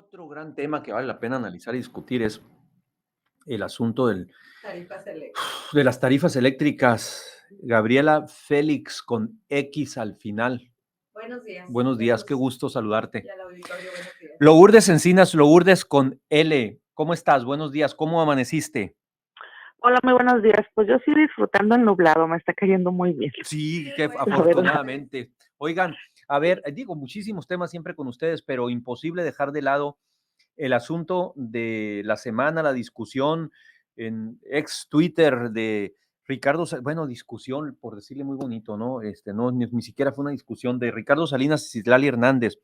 Otro gran tema que vale la pena analizar y discutir es el asunto Tarifas eléctricas. de las tarifas eléctricas. Gabriela Félix con X al final. Buenos días, Buenos días, qué Jesús, gusto saludarte. y al auditorio, buenos días. Lourdes Encinas, Lourdes con L. ¿Cómo estás? Buenos días, ¿cómo amaneciste? Hola, muy buenos días. Pues yo sí disfrutando el nublado, me está cayendo muy bien, Sí, Qué que bueno, la verdad. afortunadamente. Oigan, a ver, digo, muchísimos temas siempre con ustedes, pero imposible dejar de lado el asunto de la semana, la discusión en ex Twitter de Ricardo, bueno, discusión, por decirle muy bonito, ¿no? No, ni siquiera fue una discusión de Ricardo Salinas y Citlali Hernández.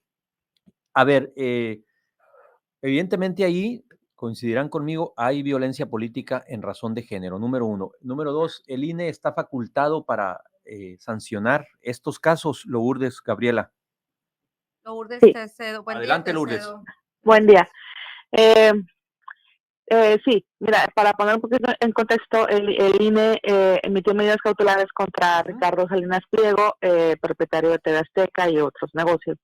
A ver, evidentemente ahí coincidirán conmigo, hay violencia política en razón de género, número uno. Número dos, el INE está facultado para sancionar estos casos, Lourdes, Gabriela. Lourdes, Sí, te cedo. Buen día, Adelante, te Lourdes. cedo. buen Gracias. día. Eh, sí, mira, para poner un poquito en contexto, el INE emitió medidas cautelares contra Ujú. Ricardo Salinas Pliego, propietario de TV Azteca y otros negocios,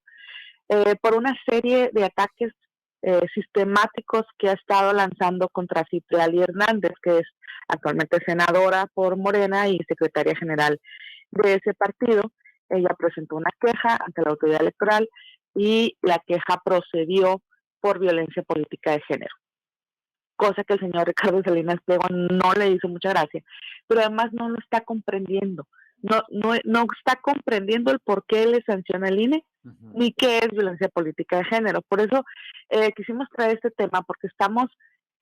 por una serie de ataques sistemáticos que ha estado lanzando contra Citlali Hernández, que es actualmente senadora por Morena y secretaria general de ese partido. Ella presentó una queja ante la autoridad electoral y la queja procedió por violencia política de género, cosa que el señor Ricardo Salinas Pliego no le hizo mucha gracia, pero además no lo está comprendiendo, no está comprendiendo el por qué le sanciona el INE, Ujú. ni qué es violencia política de género. Por eso quisimos traer este tema, porque estamos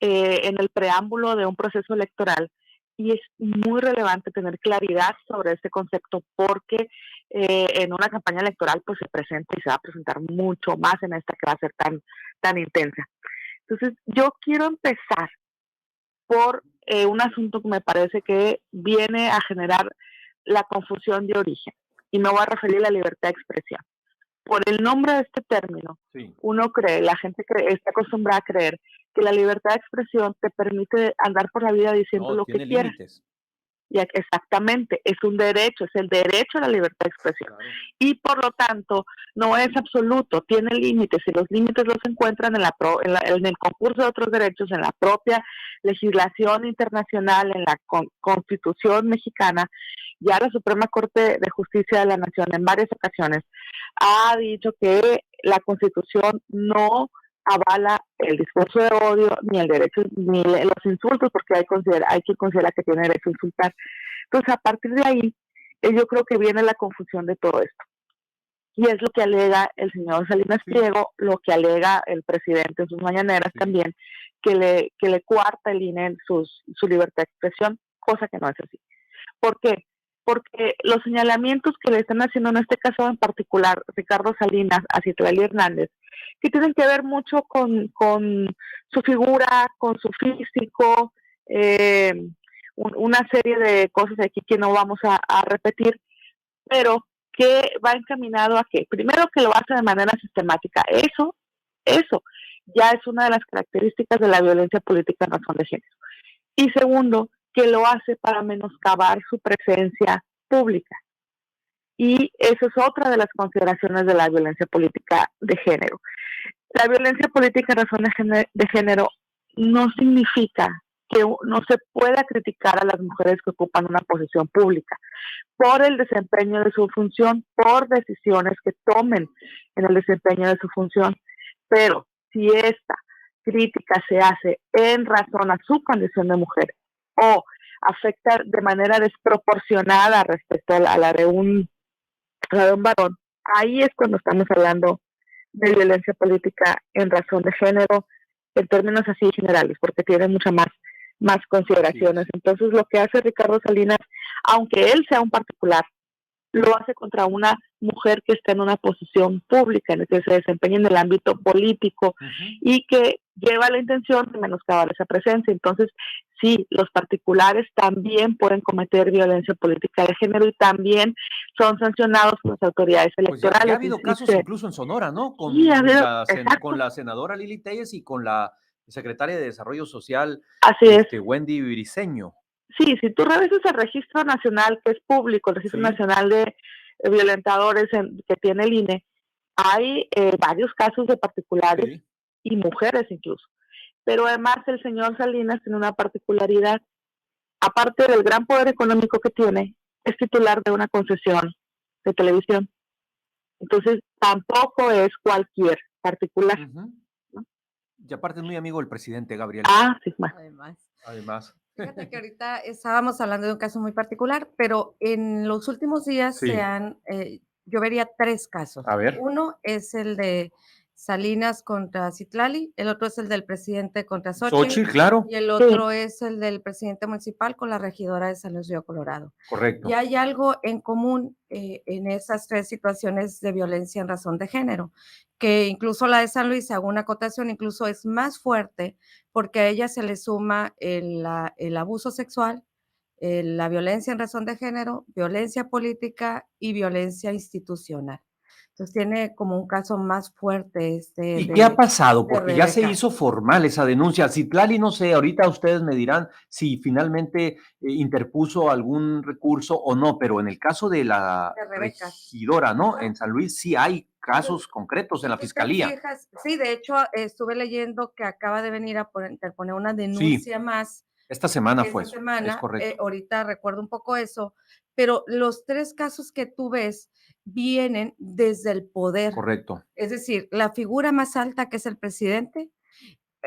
en el preámbulo de un proceso electoral y es muy relevante tener claridad sobre este concepto, porque en una campaña electoral pues se presenta y se va a presentar mucho más en esta que va a ser tan intensa. Entonces, yo quiero empezar por un asunto que me parece que viene a generar la confusión de origen, y me voy a referir a la libertad de expresión. Por el nombre de este término, Sí. la gente está acostumbrada a creer que la libertad de expresión te permite andar por la vida diciendo No, lo que tiene quieras. límites. Y exactamente, es un derecho, es el derecho a la libertad de expresión. Claro. Y por lo tanto, no es absoluto, tiene límites, y los límites los encuentran en el concurso de otros derechos, en la propia legislación internacional, en la Constitución mexicana. Ya la Suprema Corte de Justicia de la Nación en varias ocasiones ha dicho que la Constitución no avala el discurso de odio, ni el derecho, ni los insultos, porque hay quien considera que tiene derecho a insultar. Entonces, a partir de ahí, yo creo que viene la confusión de todo esto. Y es lo que alega el señor Salinas Sí. Pliego, lo que alega el presidente en sus mañaneras Sí. también, que le coarta el INE su libertad de expresión, cosa que no es así. ¿Por qué? Porque los señalamientos que le están haciendo, en este caso en particular, Ricardo Salinas a Citlali Hernández, que tienen que ver mucho con su figura, con su físico, una serie de cosas aquí que no vamos a repetir, pero que va encaminado a que, primero, que lo hace de manera sistemática. Eso ya es una de las características de la violencia política en razón de género. Y segundo, que lo hace para menoscabar su presencia pública. Y eso es otra de las consideraciones de la violencia política de género. La violencia política en razón de género no significa que no se pueda criticar a las mujeres que ocupan una posición pública por el desempeño de su función, por decisiones que tomen en el desempeño de su función. Pero si esta crítica se hace en razón a su condición de mujer o afecta de manera desproporcionada respecto a la de un varón, ahí es cuando estamos hablando de violencia política en razón de género, en términos así generales, porque tiene muchas más consideraciones. Entonces, lo que hace Ricardo Salinas, aunque él sea un particular, lo hace contra una mujer que está en una posición pública, en el que se desempeña en el ámbito político y que lleva la intención de menoscabar esa presencia. Entonces, sí, los particulares también pueden cometer violencia política de género y también son sancionados por las autoridades Pues ya ha electorales. habido casos incluso en Sonora, ¿no? Sí, ha habido, Con exacto, la senadora Lili Telles y con la secretaria de Desarrollo Social, así es. Wendy Briceño. Sí, si tú revisas el registro nacional, que es público, el registro Sí. nacional de violentadores que tiene el INE, hay varios casos de particulares Sí. y mujeres incluso. Pero además el señor Salinas tiene una particularidad, aparte del gran poder económico que tiene, es titular de una concesión de televisión. Entonces tampoco es cualquier particular. ¿No? Y aparte es muy amigo del presidente, Gabriel. Sí, más. Además. Fíjate que ahorita estábamos hablando de un caso muy particular, pero en los últimos días Sí. yo vería 3 casos. A ver. Uno es el de Salinas contra Citlali, el otro es el del presidente contra Xochitl, Xochitl, claro. y el otro es el del presidente municipal con la regidora de San Luis Río Colorado. Correcto. Y hay algo en común en esas 3 situaciones de violencia en razón de género, que incluso la de San Luis, hago una acotación, incluso es más fuerte porque a ella se le suma el abuso sexual, la violencia en razón de género, violencia política y violencia institucional. Entonces tiene como un caso más fuerte ¿Y qué ha pasado? Porque ya se Rebeca. hizo formal esa denuncia. Citlali, no sé, ahorita ustedes me dirán si finalmente interpuso algún recurso o no, pero en el caso de la regidora, ¿no? Ajá. En San Luis sí hay casos concretos en la fiscalía. Fijas, sí, de hecho estuve leyendo que acaba de venir a interponer una denuncia más. Esta semana fue Esta eso, semana, es correcto. ahorita recuerdo un poco eso, pero los 3 casos que tú ves vienen desde el poder. Correcto. Es decir, la figura más alta, que es el presidente,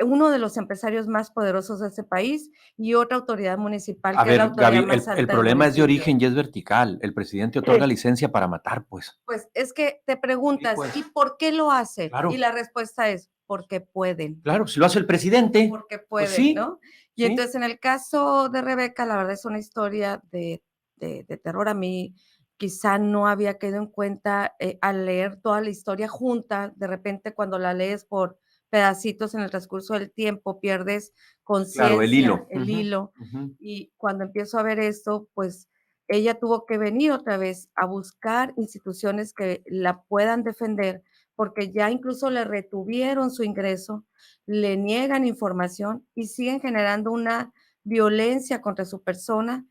uno de los empresarios más poderosos de este país y otra autoridad municipal, A que es la ver, autoridad Gaby, más alta el del problema es de municipio. origen y es vertical. El presidente otorga licencia para matar, pues. Pues es que te preguntas, Sí, pues. ¿y por qué lo hace? Claro. Y la respuesta es, porque pueden. Claro, si lo hace el presidente. Porque pueden, Pues sí, ¿no? Y sí. entonces en el caso de Rebeca, la verdad es una historia de terror. A mí quizá no había quedado en cuenta al leer toda la historia junta, de repente cuando la lees por pedacitos en el transcurso del tiempo, pierdes conciencia, Claro, el hilo. hilo. Y cuando empiezo a ver esto, pues ella tuvo que venir otra vez a buscar instituciones que la puedan defender, porque ya incluso le retuvieron su ingreso, le niegan información y siguen generando una violencia contra su persona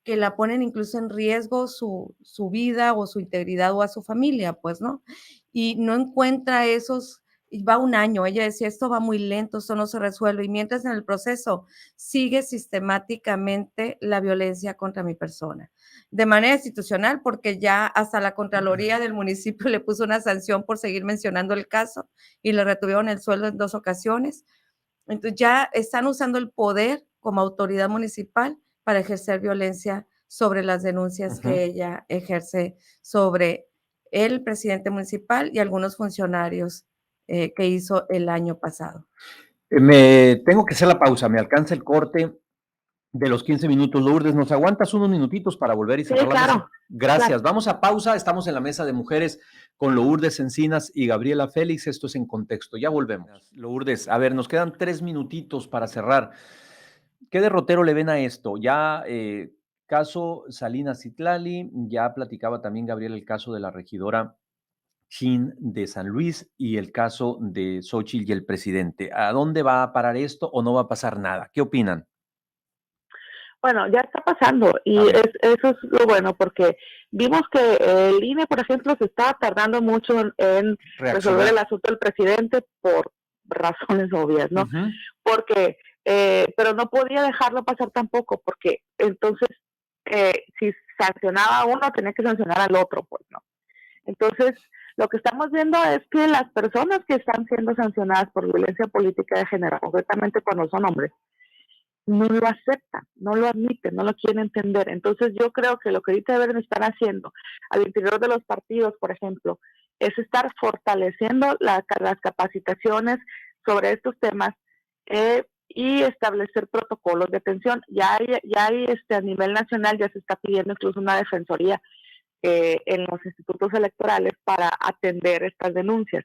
que la ponen incluso en riesgo su vida o su integridad o a su familia, pues, ¿no? Y no encuentra esos, y va un año, ella decía, esto va muy lento, esto no se resuelve, y mientras en el proceso sigue sistemáticamente la violencia contra mi persona. De manera institucional, porque ya hasta la Contraloría del municipio le puso una sanción por seguir mencionando el caso y le retuvieron el sueldo en 2 ocasiones. Entonces ya están usando el poder como autoridad municipal para ejercer violencia sobre las denuncias que ella ejerce sobre el presidente municipal y algunos funcionarios que hizo el año pasado. Me tengo que hacer la pausa, me alcanza el corte de los 15 minutos. Lourdes, ¿nos aguantas unos minutitos para volver y cerrar la mesa? Gracias. Claro. Vamos a pausa, estamos en la mesa de mujeres con Lourdes Encinas y Gabriela Félix. Esto es En Contexto, ya volvemos. Lourdes, a ver, nos quedan 3 minutitos para cerrar. ¿Qué derrotero le ven a esto? Ya caso Salinas Citlali, ya platicaba también Gabriel el caso de la regidora Chin de San Luis y el caso de Xochitl y el presidente. ¿A dónde va a parar esto o no va a pasar nada? ¿Qué opinan? Bueno, ya está pasando y eso es lo bueno porque vimos que el INE, por ejemplo, se estaba tardando mucho en resolver el asunto del presidente por razones obvias, ¿no? Porque, pero no podía dejarlo pasar tampoco porque entonces si sancionaba a uno tenía que sancionar al otro, pues no. Entonces, lo que estamos viendo es que las personas que están siendo sancionadas por violencia política de género, concretamente cuando son hombres, no lo aceptan, no lo admiten, no lo quieren entender. Entonces yo creo que lo que ahorita deben estar haciendo al interior de los partidos, por ejemplo, es estar fortaleciendo las capacitaciones sobre estos temas y establecer protocolos de atención. Ya hay a nivel nacional, ya se está pidiendo incluso una defensoría en los institutos electorales para atender estas denuncias.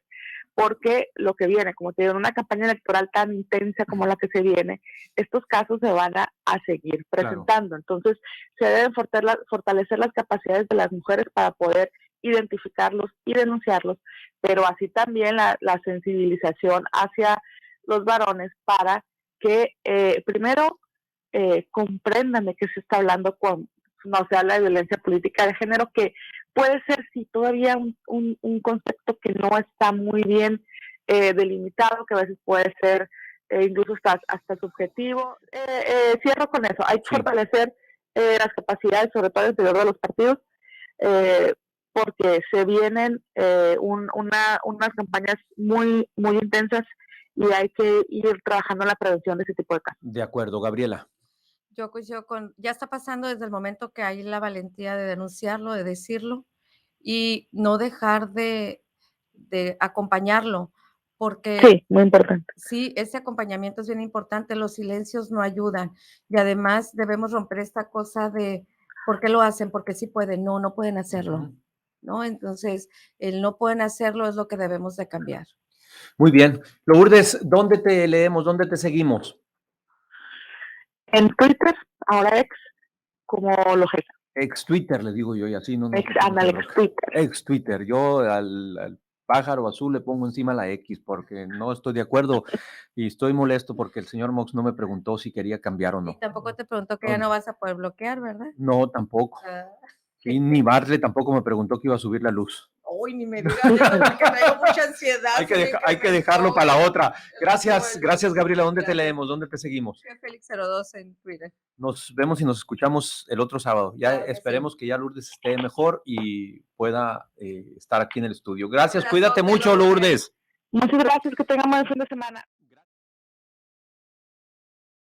Porque lo que viene, como te digo, en una campaña electoral tan intensa como la que se viene, estos casos se van a seguir presentando. Claro. Entonces, se deben fortalecer las capacidades de las mujeres para poder identificarlos y denunciarlos, pero así también la sensibilización hacia los varones para que primero comprendan de qué se está hablando cuando se habla de violencia política de género, que puede ser sí todavía un concepto que no está muy bien delimitado, que a veces puede ser incluso hasta subjetivo. Cierro con eso. Hay que fortalecer las capacidades, sobre todo al interior de los partidos, porque se vienen unas campañas muy, muy intensas y hay que ir trabajando en la prevención de ese tipo de casos. De acuerdo, Gabriela. Yo coincido ya está pasando desde el momento que hay la valentía de denunciarlo, de decirlo y no dejar de acompañarlo, porque sí, muy importante. Sí, ese acompañamiento es bien importante, los silencios no ayudan y además debemos romper esta cosa de ¿por qué lo hacen? Porque sí pueden, no pueden hacerlo, ¿no? Entonces, el no pueden hacerlo es lo que debemos de cambiar. Muy bien. Lourdes, ¿dónde te leemos? ¿Dónde te seguimos? En Twitter, ahora ex, como Logesa. Ex Twitter, le digo yo, y así no. Ex Twitter. Ex Twitter. Yo al pájaro azul le pongo encima la X porque no estoy de acuerdo y estoy molesto porque el señor Mox no me preguntó si quería cambiar o no. Y tampoco te preguntó que ya no vas a poder bloquear, ¿verdad? No, tampoco. Y ni Bartley tampoco me preguntó que iba a subir la luz. Uy, ni me digas eso porque traigo mucha ansiedad. Hay que dejarlo para la otra. Gracias, gracias Gabriela. ¿Dónde te leemos? ¿Dónde te seguimos? Félix02 en Twitter. Nos vemos y nos escuchamos el otro sábado. Ya esperemos que ya Lourdes esté mejor y pueda estar aquí en el estudio. Gracias, cuídate mucho, Lourdes. Muchas gracias, que tengan buen fin de semana.